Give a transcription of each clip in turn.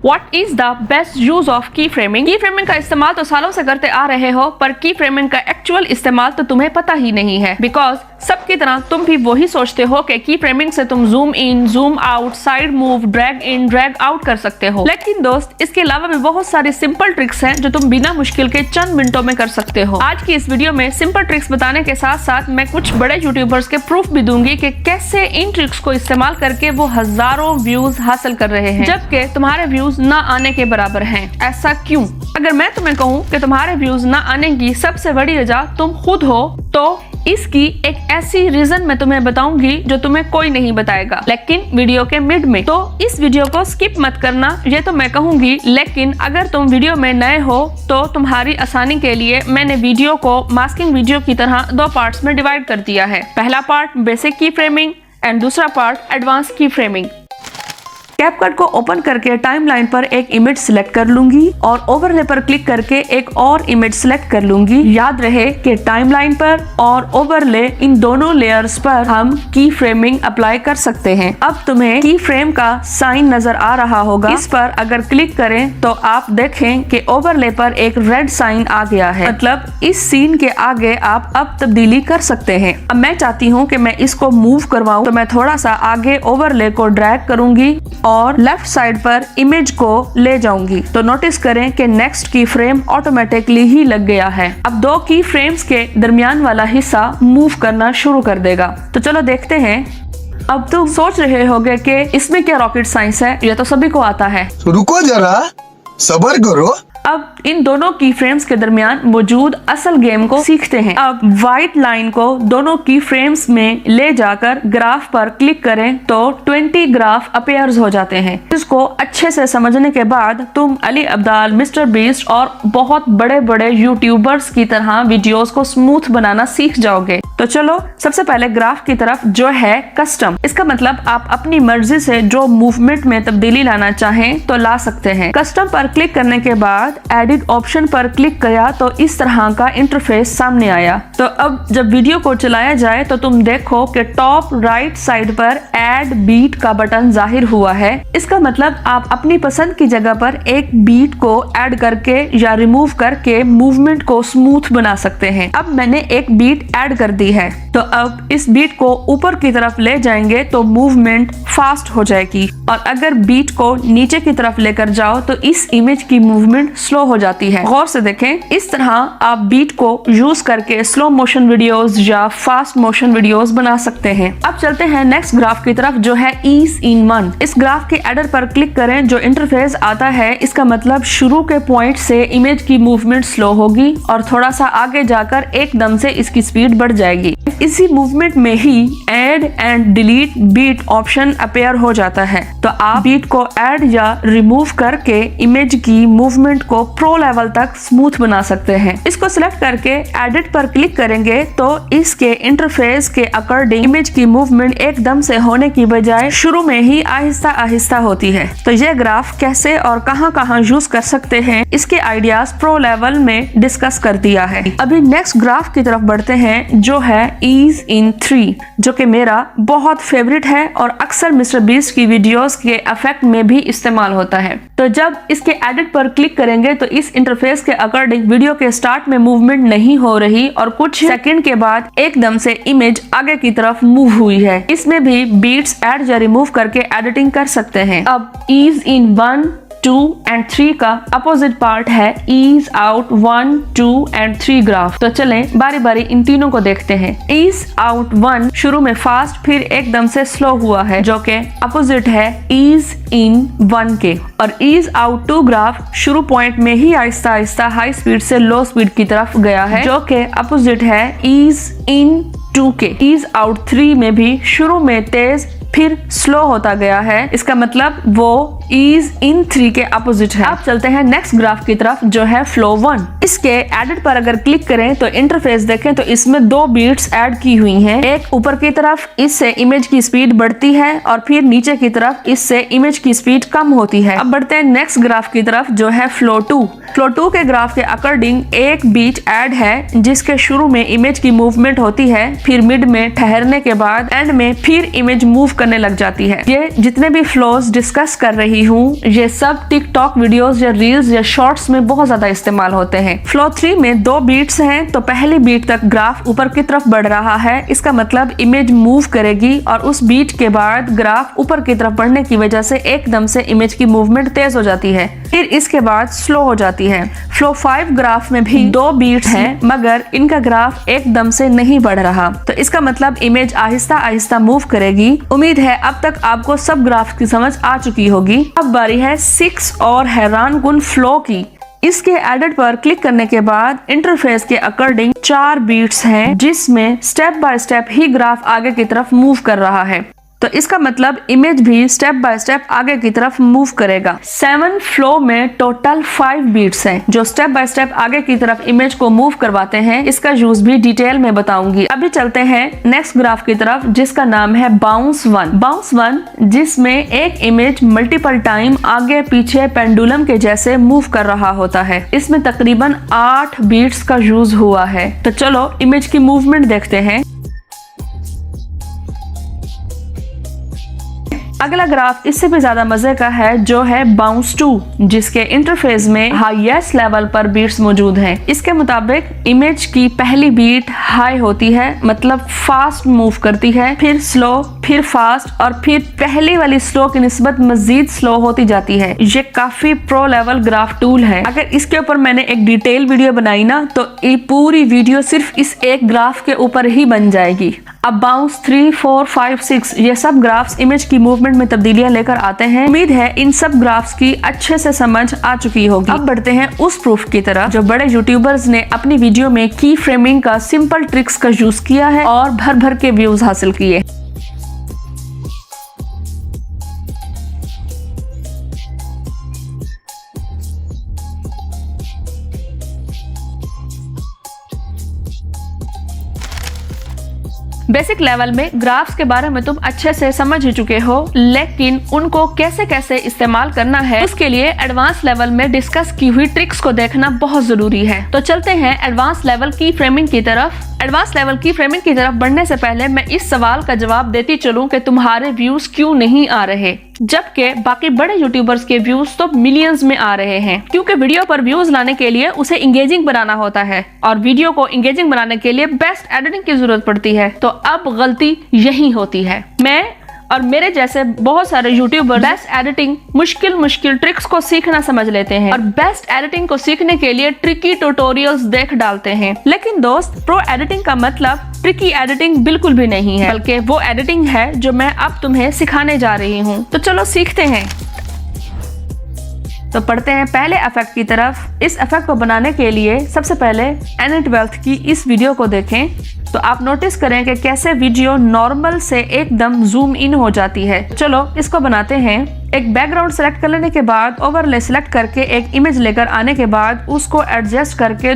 What is the best use of की framing. की framing का इस्तेमाल तो सालों से करते आ रहे हो, पर की फ्रेमिंग का एक्चुअल इस्तेमाल तो तुम्हें पता ही नहीं है। बिकॉज सबकी तरह तुम भी वही सोचते हो कि की फ्रेमिंग से तुम zoom in, zoom out, side move, drag in, drag out कर सकते हो। लेकिन दोस्त, इसके अलावा भी बहुत सारी सिंपल ट्रिक्स हैं जो तुम बिना मुश्किल के चंद मिनटों में कर सकते हो। आज की इस वीडियो में सिंपल ट्रिक्स बताने के साथ साथ मैं कुछ बड़े यूट्यूबर्स के प्रूफ भी दूंगी कि कैसे इन ट्रिक्स को इस्तेमाल करके वो हजारों व्यूज हासिल कर रहे हैं, जबकि तुम्हारे व्यूज ना आने के बराबर हैं। ऐसा क्यों? अगर मैं तुम्हें कहूँ कि तुम्हारे व्यूज ना आने की सबसे बड़ी वजह तुम खुद हो, तो इसकी एक ऐसी रीजन मैं तुम्हें बताऊंगी जो तुम्हें कोई नहीं बताएगा, लेकिन वीडियो के मिड में। तो इस वीडियो को स्किप मत करना, ये तो मैं कहूंगी। लेकिन अगर तुम वीडियो में नए हो तो तुम्हारी आसानी के लिए मैंने वीडियो को मास्किंग वीडियो की तरह दो पार्ट्स में डिवाइड कर दिया है। पहला पार्ट बेसिक की फ्रेमिंग एंड दूसरा पार्ट एडवांस की फ्रेमिंग। कैपकट को ओपन करके टाइमलाइन पर एक इमेज सिलेक्ट कर लूंगी और ओवरले पर क्लिक करके एक और इमेज सिलेक्ट कर लूंगी। याद रहे कि टाइमलाइन पर और ओवरले इन दोनों लेयर्स पर हम की फ्रेमिंग अप्लाई कर सकते हैं। अब तुम्हें की फ्रेम का साइन नजर आ रहा होगा। इस पर अगर क्लिक करें तो आप देखें कि ओवरले पर एक रेड साइन आ गया है, मतलब इस सीन के आगे आप अब तब्दीली कर सकते हैं। अब मैं चाहती हूँ कि मैं इसको मूव करवाऊं, तो मैं थोड़ा सा आगे ओवरले को ड्रैग करूंगी और लेफ्ट साइड पर इमेज को ले जाऊंगी। तो नोटिस करें कि नेक्स्ट की फ्रेम ऑटोमेटिकली ही लग गया है। अब दो की फ्रेम्स के दरमियान वाला हिस्सा मूव करना शुरू कर देगा। तो चलो देखते हैं। अब तुम सोच रहे होगे कि इसमें क्या रॉकेट साइंस है, यह तो सभी को आता है। रुको जरा, सब्र करो। अब इन दोनों की फ्रेम्स के दरमियान मौजूद असल गेम को सीखते हैं। अब व्हाइट लाइन को दोनों की फ्रेम्स में ले जाकर ग्राफ पर क्लिक करें तो 20 ग्राफ अपीयर्स हो जाते हैं। इसको अच्छे से समझने के बाद तुम अली अब्दाल, मिस्टर बीस्ट और बहुत बड़े बड़े यूट्यूबर्स की तरह वीडियोस को स्मूथ बनाना सीख जाओगे। तो चलो सबसे पहले ग्राफ की तरफ, जो है कस्टम। इसका मतलब आप अपनी मर्जी से जो मूवमेंट में तब्दीली लाना चाहें तो ला सकते हैं। कस्टम पर क्लिक करने के बाद एडिट ऑप्शन पर क्लिक किया तो इस तरह का इंटरफेस सामने आया। तो अब जब वीडियो को चलाया जाए तो तुम देखो कि टॉप राइट साइड पर ऐड बीट का बटन जाहिर हुआ है। इसका मतलब आप अपनी पसंद की जगह पर एक बीट को ऐड करके या रिमूव करके मूवमेंट को स्मूथ बना सकते हैं। अब मैंने एक बीट ऐड कर दी है, तो अब इस बीट को ऊपर की तरफ ले जाएंगे तो मूवमेंट फास्ट हो जाएगी, और अगर बीट को नीचे की तरफ लेकर जाओ तो इस इमेज की मूवमेंट स्लो हो जाती है। गौर से देखें, इस तरह आप बीट को यूज करके स्लो मोशन वीडियोस या फास्ट मोशन वीडियोस बना सकते हैं। अब चलते हैं नेक्स्ट ग्राफ की तरफ, जो है ईज इन 1। इस ग्राफ के एडर पर क्लिक करें। जो इंटरफेस आता है, इसका मतलब शुरू के पॉइंट से इमेज की मूवमेंट स्लो होगी और थोड़ा सा आगे जाकर एकदम से इसकी स्पीड बढ़ जाएगी। इसी मूवमेंट में ही add and delete beat option appear हो जाता है। तो आप बीट को ऐड या रिमूव करके इमेज की मूवमेंट को प्रो लेवल तक स्मूथ बना सकते हैं। इसको सिलेक्ट करके एडिट पर क्लिक करेंगे तो इसके इंटरफेस के अकॉर्डिंग इमेज की मूवमेंट एकदम से होने की बजाय शुरू में ही आहिस्ता आहिस्ता होती है। तो ये ग्राफ कैसे और कहां यूज कर सकते हैं, इसके आइडियाज प्रो लेवल में डिस्कस कर दिया है। अभी नेक्स्ट ग्राफ की तरफ बढ़ते हैं, जो है ईज इन 3, जो कि मेरा बहुत फेवरेट है और अक्सर मिस्टर बीस्ट की वीडियोस के इफेक्ट में भी इस्तेमाल होता है। तो जब इसके एडिट पर क्लिक करेंगे तो इस इंटरफेस के अकॉर्डिंग वीडियो के स्टार्ट में मूवमेंट नहीं हो रही और कुछ सेकंड के बाद एकदम से इमेज आगे की तरफ मूव हुई है। इसमें भी बीट्स ऐड या रिमूव करके एडिटिंग कर सकते हैं। अब ईज इन 1, 2 एंड 3 का अपोजिट पार्ट है ईज आउट 1, 2 एंड 3 ग्राफ। तो चलें बारी बारी इन तीनों को देखते हैं। ईज आउट 1 शुरू में फास्ट फिर एकदम से स्लो हुआ है, जो कि अपोजिट है ईज इन 1 के। और ईज आउट 2 ग्राफ शुरू पॉइंट में ही आहिस्ता आहिस्ता हाई स्पीड से लो स्पीड की तरफ गया है, जो कि अपोजिट है ईज इन 2 के। ईज आउट 3 में भी शुरू में तेज फिर स्लो होता गया है। इसका मतलब वो ईज इन 3 के अपोजिट है। अब चलते हैं नेक्स्ट ग्राफ की तरफ, जो है फ्लो 1। इसके एडिट पर अगर क्लिक करें तो इंटरफेस देखें तो इसमें दो बीट्स ऐड की हुई हैं। एक ऊपर की तरफ, इससे इमेज की स्पीड बढ़ती है, और फिर नीचे की तरफ, इससे इमेज की स्पीड कम होती है। अब बढ़ते हैं नेक्स्ट ग्राफ की तरफ, जो है फ्लो 2। फ्लो 2 के ग्राफ के अकॉर्डिंग एक बीट ऐड है जिसके शुरू में इमेज की मूवमेंट होती है, फिर मिड में ठहरने के बाद एंड में फिर इमेज मूव करने लग जाती है। ये जितने भी फ्लोज डिस्कस कर रही रही हूँ, ये सब टिकटॉक वीडियोस या रील्स या शॉर्ट्स में बहुत ज्यादा इस्तेमाल होते हैं। फ्लो 3 में 2 बीट्स हैं, तो पहली बीट तक ग्राफ ऊपर की तरफ बढ़ रहा है। इसका मतलब इमेज मूव करेगी और उस बीट के बाद ग्राफ ऊपर की तरफ बढ़ने की वजह से एकदम से इमेज की मूवमेंट तेज हो जाती है, फिर इसके बाद स्लो हो जाती है। फ्लो 5 ग्राफ में भी 2 बीट्स हैं, मगर इनका ग्राफ एकदम से नहीं बढ़ रहा, तो इसका मतलब इमेज आहिस्ता आहिस्ता मूव करेगी। उम्मीद है अब तक आपको सब ग्राफ की समझ आ चुकी होगी। अब बारी है 6 और हैरानकुन फ्लो की। इसके एडिट पर क्लिक करने के बाद इंटरफेस के अकॉर्डिंग 4 बीट्स हैं, जिसमें step by step he graph आगे की तरफ मूव कर रहा है, तो इसका मतलब इमेज भी स्टेप बाय स्टेप आगे की तरफ मूव करेगा। 7 फ्लो में टोटल 5 बीट्स हैं, जो स्टेप बाय स्टेप आगे की तरफ इमेज को मूव करवाते हैं। इसका यूज भी डिटेल में बताऊंगी। अभी चलते हैं नेक्स्ट ग्राफ की तरफ, जिसका नाम है बाउंस 1। बाउंस 1 जिसमें एक इमेज मल्टीपल टाइम आगे पीछे पेंडुलम के जैसे मूव कर रहा होता है। इसमें तकरीबन 8 बीट्स का यूज हुआ है। तो चलो इमेज की मूवमेंट देखते हैं। अगला ग्राफ इससे भी ज्यादा मजे का है, जो है बाउंस 2, जिसके इंटरफेस में हाईएस्ट लेवल पर बीट्स मौजूद हैं। इसके मुताबिक इमेज की पहली बीट हाई होती है, मतलब फास्ट मूव करती है, फिर स्लो, फिर फास्ट और फिर पहली वाली स्लो की निस्बत मजीद स्लो होती जाती है। ये काफी प्रो लेवल ग्राफ टूल है। अगर इसके ऊपर मैंने एक डिटेल वीडियो बनाई ना, तो ये पूरी वीडियो सिर्फ इस एक ग्राफ के ऊपर ही बन जाएगी। अब बाउंस 3, 4, 5, 6 ये सब ग्राफ्स इमेज की मूवमेंट में तब्दीलियां लेकर आते हैं। उम्मीद है इन सब ग्राफ्स की अच्छे से समझ आ चुकी होगी। अब बढ़ते हैं उस प्रूफ की तरफ जो बड़े यूट्यूबर्स ने अपनी वीडियो में की फ्रेमिंग का सिंपल ट्रिक्स का यूज किया है और भर भर के व्यूज हासिल किए। बेसिक लेवल में ग्राफ्स के बारे में तुम अच्छे से समझ ही चुके हो, लेकिन उनको कैसे कैसे इस्तेमाल करना है उसके लिए एडवांस लेवल में डिस्कस की हुई ट्रिक्स को देखना बहुत जरूरी है। तो चलते हैं एडवांस लेवल की फ्रेमिंग की तरफ। एडवांस लेवल की फ्रेमिंग की तरफ बढ़ने से पहले मैं इस सवाल का जवाब देती चलूं कि तुम्हारे व्यूज क्यों नहीं आ रहे, जबकि बाकी बड़े यूट्यूबर्स के व्यूज तो मिलियंस में आ रहे हैं। क्योंकि वीडियो पर व्यूज लाने के लिए उसे इंगेजिंग बनाना होता है, और वीडियो को इंगेजिंग बनाने के लिए बेस्ट एडिटिंग की जरूरत पड़ती है। तो अब गलती यही होती है। मैं और मेरे जैसे बहुत सारे यूट्यूबर बेस्ट एडिटिंग मुश्किल ट्रिक्स को सीखना समझ लेते हैं और बेस्ट एडिटिंग को सीखने के लिए ट्रिकी ट्यूटोरियल्स देख डालते हैं। लेकिन दोस्त, प्रो एडिटिंग का मतलब ट्रिकी एडिटिंग बिल्कुल भी नहीं है, बल्कि वो एडिटिंग है जो मैं अब तुम्हें सिखाने जा रही हूँ। तो चलो सीखते हैं। तो पढ़ते हैं पहले इफेक्ट की तरफ। इस इफेक्ट को बनाने के लिए सबसे पहले N12 की इस वीडियो को देखें, तो आप नोटिस करें कि कैसे वीडियो नॉर्मल से एकदम जूम इन हो जाती है। चलो इसको बनाते हैं। एक बैकग्राउंड सेलेक्ट कर लेने के बाद ओवरले सेलेक्ट करके एक इमेज लेकर आने के बाद उसको एडजस्ट करके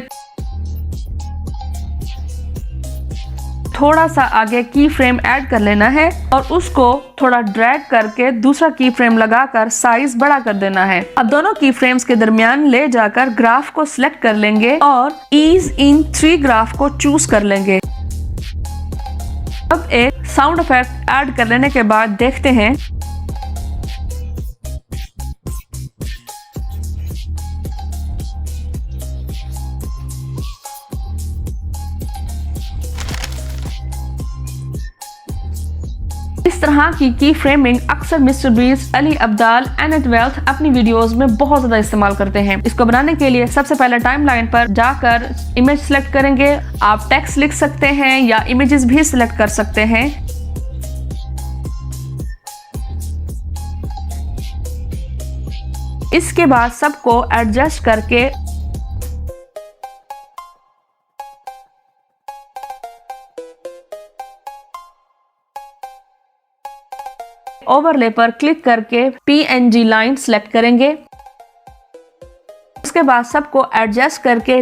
थोड़ा सा आगे की फ्रेम ऐड कर लेना है और उसको थोड़ा ड्रैग करके दूसरा की फ्रेम लगाकर साइज बड़ा कर देना है। अब दोनों की फ्रेम्स के दरमियान ले जाकर ग्राफ को सिलेक्ट कर लेंगे और ईज इन 3 ग्राफ को चूज कर लेंगे। अब एक साउंड इफेक्ट ऐड कर लेने के बाद देखते हैं। इस तरह की फ्रेमिंग अक्सर mister beast, Ali Abdal, N12 अपनी वीडियोस में बहुत ज्यादा इस्तेमाल करते हैं। इसको बनाने के लिए सबसे पहले टाइमलाइन पर जाकर इमेज सिलेक्ट करेंगे। आप टेक्स्ट लिख सकते हैं या इमेजेस भी सिलेक्ट कर सकते हैं। इसके बाद सबको एडजस्ट करके ओवरले पर क्लिक करके PNG लाइन सिलेक्ट करेंगे। उसके बाद सबको एडजस्ट करके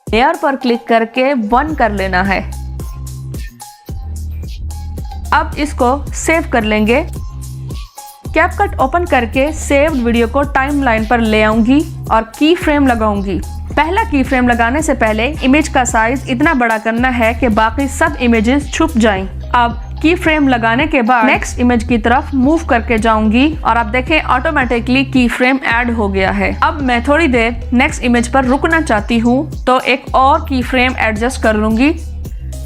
लेयर पर क्लिक करके 1 कर लेना है। अब इसको सेव कर लेंगे। कैपकट ओपन करके सेव्ड वीडियो को टाइमलाइन पर ले आऊंगी और की फ्रेम लगाऊंगी। पहला की फ्रेम लगाने से पहले इमेज का साइज इतना बड़ा करना है कि बाकी सब इमेजेस छुप जाएं। अब की फ्रेम लगाने के बाद नेक्स्ट इमेज की तरफ मूव करके जाऊंगी और आप देखें ऑटोमेटिकली की फ्रेम ऐड हो गया है। अब मैं थोड़ी देर नेक्स्ट इमेज पर रुकना चाहती हूँ तो एक और की फ्रेम एडजस्ट कर लूंगी।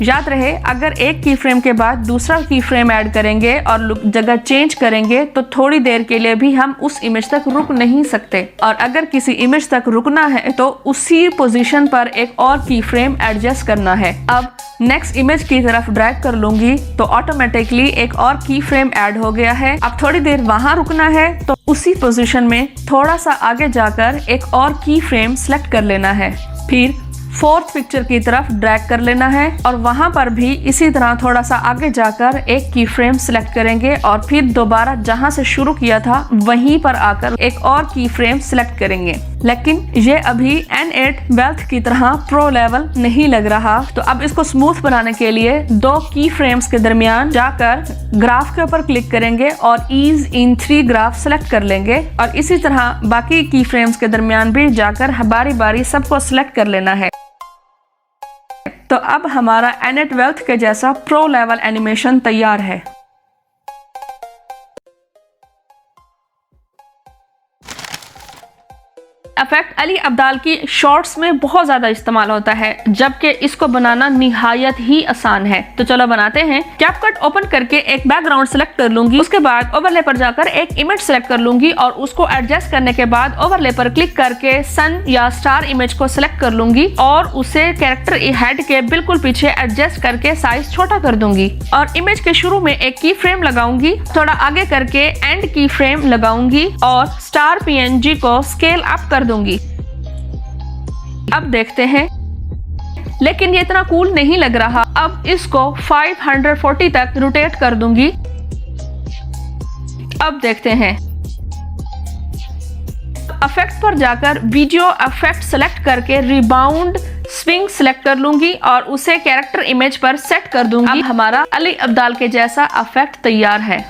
याद रहे, अगर एक की फ्रेम के बाद दूसरा की फ्रेम ऐड करेंगे और जगह चेंज करेंगे तो थोड़ी देर के लिए भी हम उस इमेज तक रुक नहीं सकते, और अगर किसी इमेज तक रुकना है तो उसी पोजीशन पर एक और की फ्रेम एडजस्ट करना है। अब नेक्स्ट इमेज की तरफ ड्रैग कर लूंगी तो ऑटोमेटिकली एक और की फ्रेम ऐड हो गया है। अब थोड़ी देर वहां रुकना है तो उसी पोजीशन में थोड़ा सा आगे जाकर एक और की फ्रेम सेलेक्ट कर लेना है। फिर फोर्थ पिक्चर की तरफ ड्रैग कर लेना है और वहां पर भी इसी तरह थोड़ा सा आगे जाकर एक की फ्रेम सिलेक्ट करेंगे और फिर दोबारा जहां से शुरू किया था वहीं पर आकर एक और की फ्रेम सिलेक्ट करेंगे। लेकिन ये अभी N8 वेल्थ की तरह प्रो लेवल नहीं लग रहा, तो अब इसको स्मूथ बनाने के लिए 2 की फ्रेम्स के दरमियान जाकर ग्राफ के ऊपर क्लिक करेंगे और ईज इन 3 ग्राफ सेलेक्ट कर लेंगे और इसी तरह बाकी की फ्रेम्स के दरमियान भी जाकर बारी बारी सबको सिलेक्ट कर लेना है। तो अब हमारा N8 वेल्थ के जैसा प्रो लेवल एनिमेशन तैयार है। इफेक्ट अली अब्दाल की शॉर्ट्स में बहुत ज्यादा इस्तेमाल होता है, जबकि इसको बनाना निहायत ही आसान है। तो चलो बनाते हैं। कैपकट ओपन करके एक बैकग्राउंड सेलेक्ट कर लूंगी, उसके बाद ओवरले पर जाकर एक इमेज सेलेक्ट कर लूंगी और उसको एडजस्ट करने के बाद ओवरले पर क्लिक करके सन या स्टार इमेज को सेलेक्ट कर लूंगी और उसे कैरेक्टर हेड के बिल्कुल पीछे एडजस्ट करके साइज छोटा कर दूंगी और इमेज के शुरू में एक की फ्रेम लगाऊंगी, थोड़ा आगे करके एंड की फ्रेम लगाऊंगी और स्टार PNG को स्केल अप कर दूंगी। अब देखते हैं, लेकिन ये इतना कूल नहीं लग रहा। अब इसको 540 तक रोटेट कर दूंगी। अब देखते हैं, इफेक्ट पर जाकर वीडियो इफेक्ट सेलेक्ट करके रिबाउंड स्विंग सेलेक्ट कर लूंगी और उसे कैरेक्टर इमेज पर सेट कर दूंगी। अब हमारा अली अब्दाल के जैसा इफेक्ट तैयार है।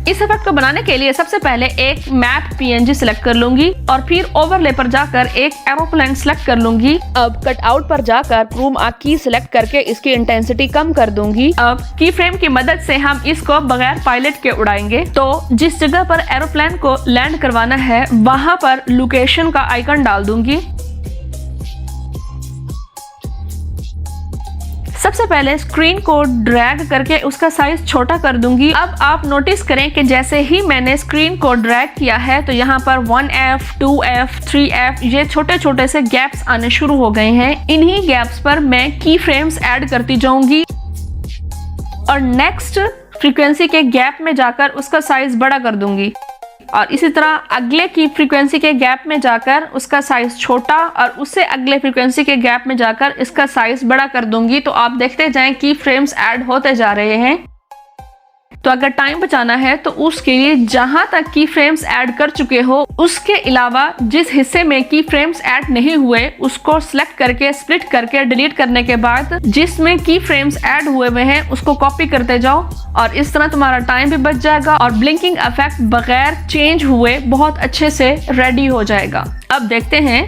इस इफेक्ट को बनाने के लिए सबसे पहले एक मैप PNG सिलेक्ट कर लूंगी और फिर ओवरले पर जाकर एक एरोप्लेन सिलेक्ट कर लूंगी। अब कट आउट पर जाकर क्रोमा की सिलेक्ट करके इसकी इंटेंसिटी कम कर दूंगी। अब की फ्रेम की मदद से हम इसको बगैर पायलट के उड़ाएंगे। तो जिस जगह पर एरोप्लेन को लैंड करवाना है वहां पर लोकेशन का आइकन डाल दूंगी। सबसे पहले स्क्रीन को ड्रैग करके उसका साइज छोटा कर दूंगी। अब आप नोटिस करें कि जैसे ही मैंने स्क्रीन को ड्रैग किया है तो यहाँ पर 1F, 2F, 3F ये छोटे छोटे से गैप्स आने शुरू हो गए हैं। इन्हीं गैप्स पर मैं की फ्रेम्स ऐड करती जाऊंगी और नेक्स्ट फ्रीक्वेंसी के गैप में जाकर उसका साइज बड़ा कर दूंगी और इसी तरह अगले की फ्रीक्वेंसी के गैप में जाकर उसका साइज छोटा और उससे अगले फ्रीक्वेंसी के गैप में जाकर इसका साइज बड़ा कर दूंगी। तो आप देखते जाएं कि फ्रेम्स ऐड होते जा रहे हैं। तो अगर टाइम बचाना है तो उसके लिए जहां तक की फ्रेम्स ऐड कर चुके हो उसके अलावा जिस हिस्से में की फ्रेम्स ऐड नहीं हुए उसको सिलेक्ट करके स्प्लिट करके डिलीट करने के बाद जिसमें की फ्रेम्स ऐड हुए हैं उसको कॉपी करते जाओ और इस तरह तुम्हारा टाइम भी बच जाएगा और ब्लिंकिंग इफेक्ट बगैर चेंज हुए बहुत अच्छे से रेडी हो जाएगा। अब देखते हैं।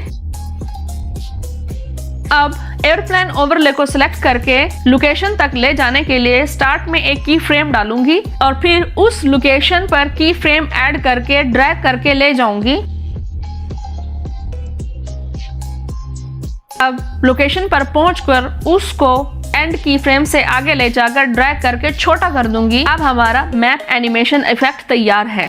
अब एयरप्लेन ओवरले को सिलेक्ट करके लोकेशन तक ले जाने के लिए स्टार्ट में एक की फ्रेम डालूंगी और फिर उस लोकेशन पर की फ्रेम ऐड करके ड्रैग करके ले जाऊंगी। अब लोकेशन पर पहुंचकर उसको एंड की फ्रेम से आगे ले जाकर ड्रैग करके छोटा कर दूंगी। अब हमारा मैप एनिमेशन इफेक्ट तैयार है।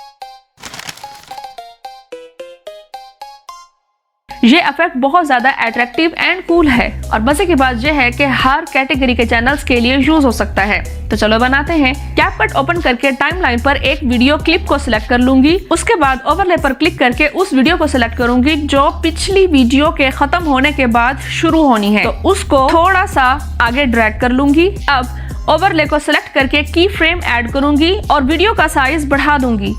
ये इफेक्ट बहुत ज्यादा अट्रैक्टिव एंड कूल है और मजे की बात यह है कि हर कैटेगरी के चैनल्स के लिए यूज हो सकता है। तो चलो बनाते हैं। कैपकट ओपन करके टाइमलाइन पर एक वीडियो क्लिप को सिलेक्ट कर लूंगी। उसके बाद ओवरले पर क्लिक करके उस वीडियो को सिलेक्ट करूंगी जो पिछली वीडियो के खत्म होने के बाद शुरू होनी है। तो उसको थोड़ा सा आगे ड्रैग कर लूंगी। अब ओवरले को सिलेक्ट करके की फ्रेम ऐड करूंगी और वीडियो का साइज बढ़ा दूंगी।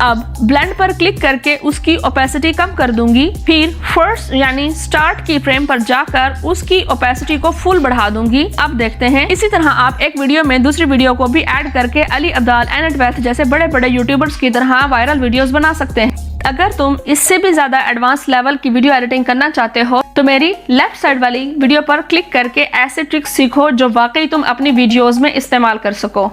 अब ब्लेंड पर क्लिक करके उसकी ओपेसिटी कम कर दूंगी। फिर फर्स्ट यानी स्टार्ट की फ्रेम पर जाकर उसकी ओपेसिटी को फुल बढ़ा दूंगी। अब देखते हैं। इसी तरह आप एक वीडियो में दूसरी वीडियो को भी ऐड करके अली अब्दाल, एनेट वैथ जैसे बड़े बड़े यूट्यूबर्स की तरह वायरल वीडियोस बना सकते हैं। अगर तुम इससे भी ज्यादा एडवांस लेवल की वीडियो एडिटिंग करना चाहते हो तो मेरी लेफ्ट साइड वाली वीडियो पर क्लिक करके ऐसे ट्रिक्स सीखो जो वाकई तुम अपनी वीडियोस में इस्तेमाल कर सको।